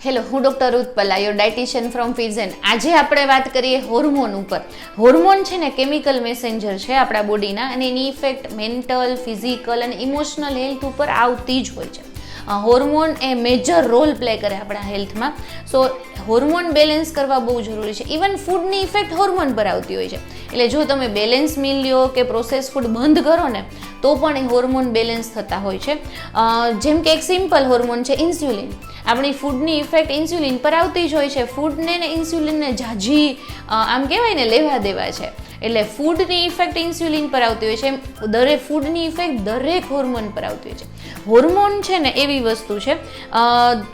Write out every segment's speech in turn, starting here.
Hello, હું doctor ઉત્પલા, your dietitian from ફિઝન. આજે આપણે વાત કરીએ હોર્મોન ઉપર. હોર્મોન છે ને કેમિકલ મેસેન્જર છે આપણા બોડીના, અને એની ઇફેક્ટ મેન્ટલ, ફિઝિકલ અને ઇમોશનલ હેલ્થ ઉપર આવતી જ હોય છે. હોર્મોન એ મેજર રોલ પ્લે કરે આપણા હેલ્થમાં. સો હોર્મોન બેલેન્સ કરવા બહુ જરૂરી છે. ઇવન ફૂડની ઇફેક્ટ હોર્મોન પર આવતી હોય છે. એટલે જો તમે બેલેન્સ મીલ લ્યો કે પ્રોસેસ ફૂડ બંધ કરો ને તો પણ એ હોર્મોન બેલેન્સ થતા હોય છે. જેમ કે એક સિમ્પલ હોર્મોન છે ઇન્સ્યુલિન. આપણી ફૂડની ઇફેક્ટ ઇન્સ્યુલિન પર આવતી જ હોય છે. ફૂડને ને ઇન્સ્યુલિનને ઝાઝી આમ કહેવાય ને લેવા દેવા છે. એટલે ફૂડની ઇફેક્ટ ઇન્સ્યુલિન પર આવતી હોય છે, એમ દરેક ફૂડની ઇફેક્ટ દરેક હોર્મોન પર આવતી હોય છે. હોર્મોન છે ને એવી વસ્તુ છે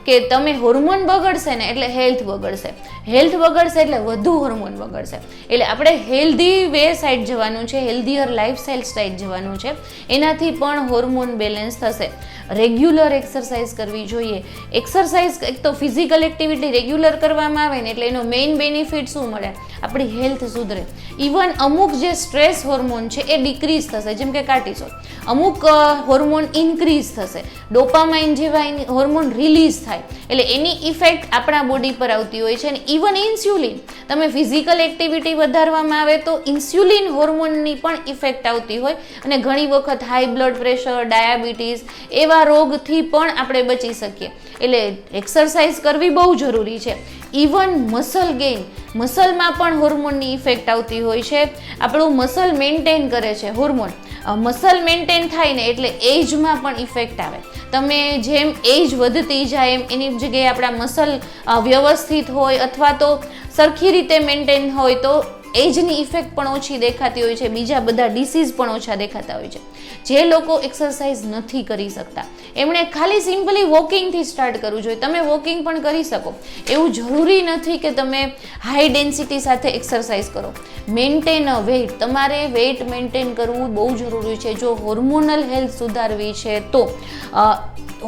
કે તમે હોર્મોન બગડશે ને એટલે હેલ્થ બગડશે, હેલ્થ બગડશે એટલે વધુ હોર્મોન બગડશે. એટલે આપણે હેલ્ધી વે સાઈડ જવાનું છે, હેલ્ધીયર લાઈફસ્ટાઈલ સાઈડ જવાનું છે. એનાથી પણ હોર્મોન બેલેન્સ થશે. રેગ્યુલર એક્સરસાઇઝ કરવી જોઈએ. એક્સરસાઇઝ એક તો ફિઝિકલ એક્ટિવિટી રેગ્યુલર કરવામાં આવે ને એટલે એનો મેઇન બેનિફિટ શું મળે? આપણી હેલ્થ સુધરે. ઇવન અમુક જે સ્ટ્રેસ હોર્મોન છે એ ડિક્રીઝ થશે, જેમ કે કાર્ટિસોલ. અમુક હોર્મોન ઇન્ક્રીઝ થશે, ડોપામાઇન જેવા હોર્મોન રિલીઝ થાય. એટલે એની ઇફેક્ટ આપણા બોડી પર આવતી હોય છે. અને ઇવન ઇન્સ્યુલિન, તમે ફિઝિકલ એક્ટિવિટી વધારવામાં આવે તો ઇન્સ્યુલિન હોર્મોનની પણ ઇફેક્ટ આવતી હોય. અને ઘણી વખત હાઈ બ્લડ પ્રેશર, ડાયાબિટીસ એવા રોગથી પણ આપણે બચી શકીએ. એટલે એક્સરસાઇઝ કરવી બહુ જરૂરી છે. ઇવન મસલ ગેઇન, મસલમાં પણ હોર્મોનની ઇફેક્ટ આવતી હોય છે. આપણું મસલ મેન્ટેન કરે છે હોર્મોન. મસલ મેન્ટેન થાય ને એટલે એજમાં પણ ઇફેક્ટ આવે. તમે જેમ એજ વધતી જાય એમ એની જગ્યાએ આપણા મસલ વ્યવસ્થિત હોય અથવા તો સરખી રીતે મેન્ટેન હોય તો એજની ઇફેક્ટ પણ ઓછી દેખાતી હોય છે. બીજા બધા ડિસીઝ પણ ઓછા દેખાતા હોય છે. જે લોકો એક્સરસાઇઝ નથી કરી શકતા એમણે ખાલી સિમ્પલી વોકિંગથી સ્ટાર્ટ કરવું જોઈએ. તમે વોકિંગ પણ કરી શકો, એવું જરૂરી નથી કે તમે હાઈ ડેન્સિટી સાથે એક્સરસાઇઝ કરો. મેન્ટેન અ વેઇટ, તમારે વેઇટ મેન્ટેન કરવું બહુ જરૂરી છે. જો હોર્મોનલ હેલ્થ સુધારવી છે તો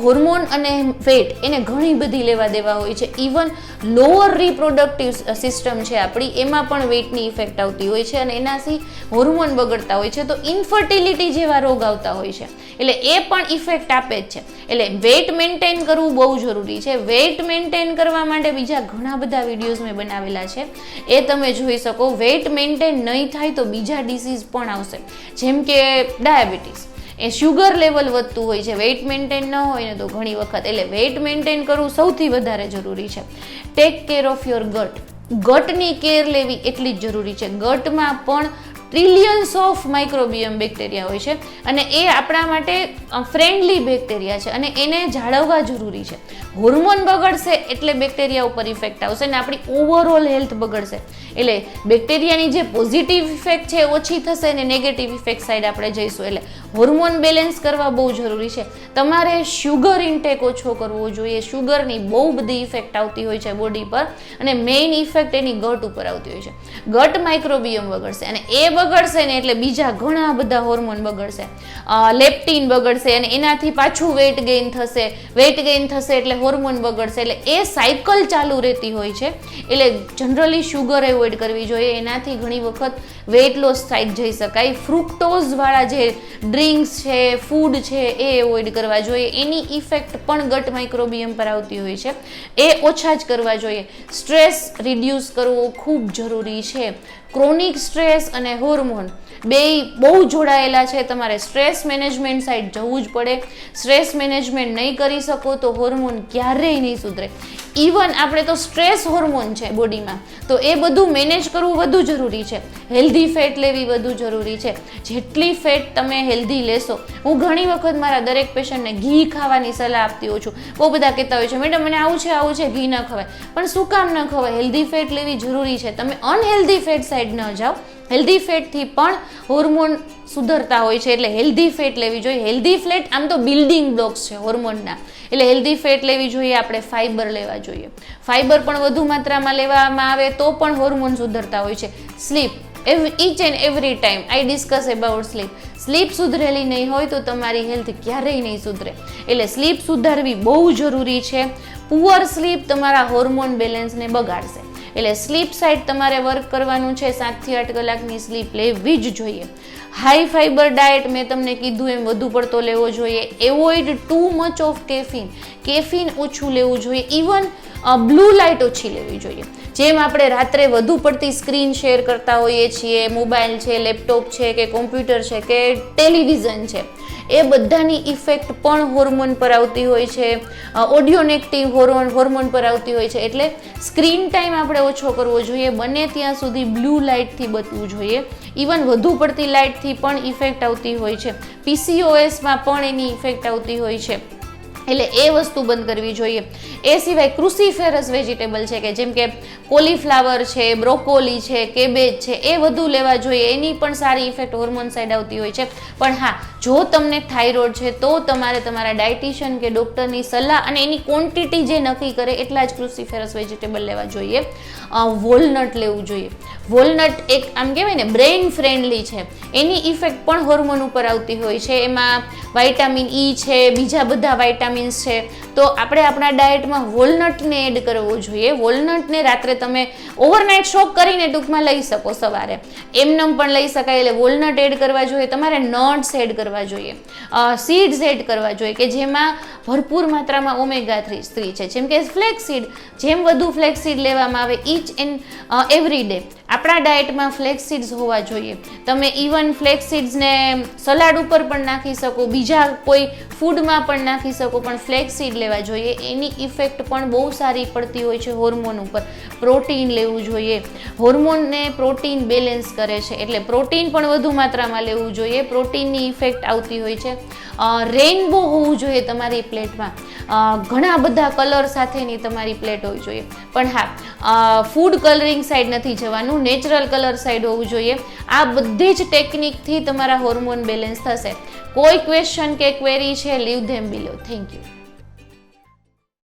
હોર્મોન અને વેટ એને ઘણી બધી લેવા દેવા હોય છે. ઇવન લોઅર રિપ્રોડક્ટિવ સિસ્ટમ છે આપણી, એમાં પણ વેટની ઇફેક્ટ આવતી હોય છે અને એનાથી હોર્મોન બગડતા હોય છે તો ઇન્ફર્ટિલિટી જેવા રોગ આવતા હોય છે. એટલે એ પણ ઇફેક્ટ આપે જ છે. એટલે વેટ મેન્ટેન કરવું બહુ જરૂરી છે. વેટ મેન્ટેન કરવા માટે બીજા ઘણા બધા વિડીયોઝ મેં બનાવેલા છે, એ તમે જોઈ શકો. વેટ મેન્ટેન નહીં થાય તો બીજા ડિસીઝ પણ આવશે, જેમ કે ડાયાબિટીસ. એ શુગર લેવલ વધતું હોય છે, વેઇટ મેન્ટેન ન હોય ને તો ઘણી વખત. એટલે વેઇટ મેન્ટેન કરવું સૌથી વધારે જરૂરી છે. Take care of your gut. ગટની કેર લેવી એટલી જ જરૂરી છે. ગટમાં પણ ટ્રિલિયન્સ ઓફ માઇક્રોબિયમ બેક્ટેરિયા હોય છે અને એ આપણા માટે ફ્રેન્ડલી બેક્ટેરિયા છે અને એને જાળવવા જરૂરી છે. હોર્મોન બગડશે એટલે બેક્ટેરિયા ઉપર ઇફેક્ટ આવશે અને આપણી ઓવરઓલ હેલ્થ બગડશે. એટલે બેક્ટેરિયાની જે પોઝિટિવ ઇફેક્ટ છે ઓછી થશે અને નેગેટિવ ઇફેક્ટ સાઈડ આપણે જઈશું. એટલે હોર્મોન બેલેન્સ કરવા બહુ જરૂરી છે. તમારે શુગર ઇન્ટેક ઓછો કરવો જોઈએ. શુગરની બહુ બધી ઇફેક્ટ આવતી હોય છે બોડી પર અને મેઇન ઇફેક્ટ એની ગટ ઉપર આવતી હોય છે. ગટ માઇક્રોબિયમ બગડશે અને એ બગડશે ને એટલે બીજા ઘણા બધા હોર્મોન બગડશે. લેપ્ટિન બગડશે અને એનાથી પાછું વેટ ગેઇન થશે. વેટ ગેઇન થશે એટલે હોર્મોન બગડશે. એટલે એ સાયકલ ચાલુ રહેતી હોય છે. એટલે જનરલી શુગર એવોઇડ કરવી જોઈએ. એનાથી ઘણી વખત વેટ લોસ સાઈડ જઈ શકાય. ફ્રુક્ટોઝ વાળા જે ડ્રિંક્સ છે, ફૂડ છે એ એવોઇડ કરવા જોઈએ. એની ઇફેક્ટ પણ ગટ માઇક્રોબિયમ પર આવતી હોય છે. એ ઓછા જ કરવા જોઈએ. સ્ટ્રેસ રિડ્યુસ કરવો ખૂબ જરૂરી છે. ક્રોનિક સ્ટ્રેસ અને હોર્મોન બેય બહુ જોડાયેલા છે. તમારે સ્ટ્રેસ મેનેજમેન્ટ સાઈડ જવું જ પડે. સ્ટ્રેસ મેનેજમેન્ટ નહીં કરી શકો તો હોર્મોન ક્યારેય નહીં સુધરે. ઇવન આપણે તો સ્ટ્રેસ હોર્મોન છે બોડીમાં, તો એ બધું મેનેજ કરવું વધુ જરૂરી છે. હેલ્ધી ફેટ લેવી વધુ જરૂરી છે. જેટલી ફેટ તમે હેલ્ધી લેશો, હું ઘણી વખત મારા દરેક પેશન્ટને ઘી ખાવાની સલાહ આપતી હોઉં છું. બહુ બધા કહેતા હોય છે મેડમ મને આવું છે ઘી ન ખવાય. પણ શું કામ ન ખવાય? હેલ્ધી ફેટ લેવી જરૂરી છે. તમે અનહેલ્ધી ફેટ સાઈડ ન જાઓ. હેલ્ધી ફેટથી પણ હોર્મોન સુધરતા હોય છે. એટલે હેલ્ધી ફેટ લેવી જોઈએ. હેલ્ધી ફેટ આમ તો બિલ્ડિંગ બ્લોક્સ છે હોર્મોનના. એટલે હેલ્ધી ફેટ લેવી જોઈએ. આપણે ફાઈબર લેવા જોઈએ. ફાઈબર પણ વધુ માત્રામાં લેવામાં આવે તો પણ હોર્મોન સુધરતા હોય છે. Sleep, each and every time I discuss about sleep. Sleep સુધરેલી નહીં હોય તો તમારી હેલ્થ ક્યારેય નહીં સુધરે. એટલે સ્લીપ સુધારવી બહુ જરૂરી છે. પુઅર સ્લીપ તમારા હોર્મોન બેલેન્સને બગાડશે. એટલે સ્લીપ સાઈડ તમારે વર્ક કરવાનું છે. 7 થી 8 કલાકની સ્લીપ લેવી જ જોઈએ. હાઈ ફાઈબર ડાયટ મેં તમને કીધું એમ વધુ પડતો લેવો જોઈએ. Avoid too much of caffeine. Caffeine ઓછું લેવું જોઈએ. ઇવન બ્લુ લાઇટ ઓછી લેવી જોઈએ. જેમ આપણે રાત્રે વધુ પડતી સ્ક્રીન શેર કરતા હોઈએ છીએ, મોબાઈલ છે, લેપટોપ છે કે કોમ્પ્યુટર છે કે ટેલિવિઝન છે, એ બધાની ઇફેક્ટ પણ હોર્મોન પર આવતી હોય છે, ઓડિયો નેગેટિવ હોર્મોન પર આવતી હોય છે. એટલે સ્ક્રીન ટાઈમ આપણે ઓછો કરવો જોઈએ, બને ત્યાં સુધી બ્લુ લાઇટથી બચવું જોઈએ. ઇવન વધુ પડતી લાઇટથી પણ ઇફેક્ટ આવતી હોય છે, PCOSમાં પણ એની ઇફેક્ટ આવતી હોય છે. એટલે એ વસ્તુ બંધ કરવી જોઈએ. એ સિવાય ક્રુસિફેરસ વેજીટેબલ છે કે જેમ કે કોલીફ્લાવર છે, બ્રોકોલી છે, કેબેજ છે, એ વધુ લેવા જોઈએ. એની પણ સારી ઇફેક્ટ હોર્મોન સાઈડ આવતી હોય છે. પણ હા, જો તમને થાઇરોઇડ છે તો તમારે તમારા ડાયટિશિયન કે ડૉક્ટરની સલાહ અને એની ક્વોન્ટિટી જે નક્કી કરે એટલા જ ક્રુસિફેરસ વેજીટેબલ લેવા જોઈએ. વોલનટ લેવું જોઈએ. વોલનટ એક આમ કહેવાય ને બ્રેઇન ફ્રેન્ડલી છે, એની ઇફેક્ટ પણ હોર્મોન ઉપર આવતી હોય છે. એમાં વિટામિન ઈ છે, બીજા બધા વિટામિન્સ છે. તો આપણે આપણા ડાયટમાં વોલનટને એડ કરવો જોઈએ. વોલનટને રાત્રે તમે ઓવરનાઇટ શોક કરીને ટૂંકમાં લઈ શકો, સવારે એમનેમ પણ લઈ શકાય. એટલે વોલનટ એડ કરવા જોઈએ. તમારે નટ્સ એડ કરવા જોઈએ, સીડ્સ એડ કરવા જોઈએ કે જેમાં ભરપૂર માત્રામાં ઓમેગા 3 છે. જેમ કે ફ્લેક્સીડ, જેમ વધુ ફ્લેક્સીડ લેવામાં આવે ઈચ એન્ડ એવરી ડે, આપણા ડાયટમાં ફ્લેક્સીડ્સ હોવા જોઈએ. તમે ઇવન ફ્લેક્સીડ્સને સલાડ ઉપર પણ નાખી શકો, બીજા કોઈ ફૂડમાં પણ નાખી શકો, પણ ફ્લેક્સીડ લેવા જોઈએ. એની ઇફેક્ટ પણ બહુ સારી પડતી હોય છે હોર્મોન ઉપર. પ્રોટીન લેવું જોઈએ. હોર્મોનને પ્રોટીન બેલેન્સ કરે છે, એટલે પ્રોટીન પણ વધુ માત્રામાં લેવું જોઈએ. પ્રોટીનની ઇફેક્ટ આવતી હોય છે. રેઇનબો હોવું જોઈએ તમારી પ્લેટમાં. ઘણા બધા કલર સાથેની તમારી પ્લેટ હોવી જોઈએ. પણ હા, ફૂડ કલરિંગ સાઈડ નથી જવાનું, નેચરલ કલર સાઈડ હોવું જોઈએ. આ બધી જ ટેકનિકથી તમારા હોર્મોન બેલેન્સ થશે. કોઈ ક્વેશ્ચન કે ક્વેરી છે, leave them below. Thank you.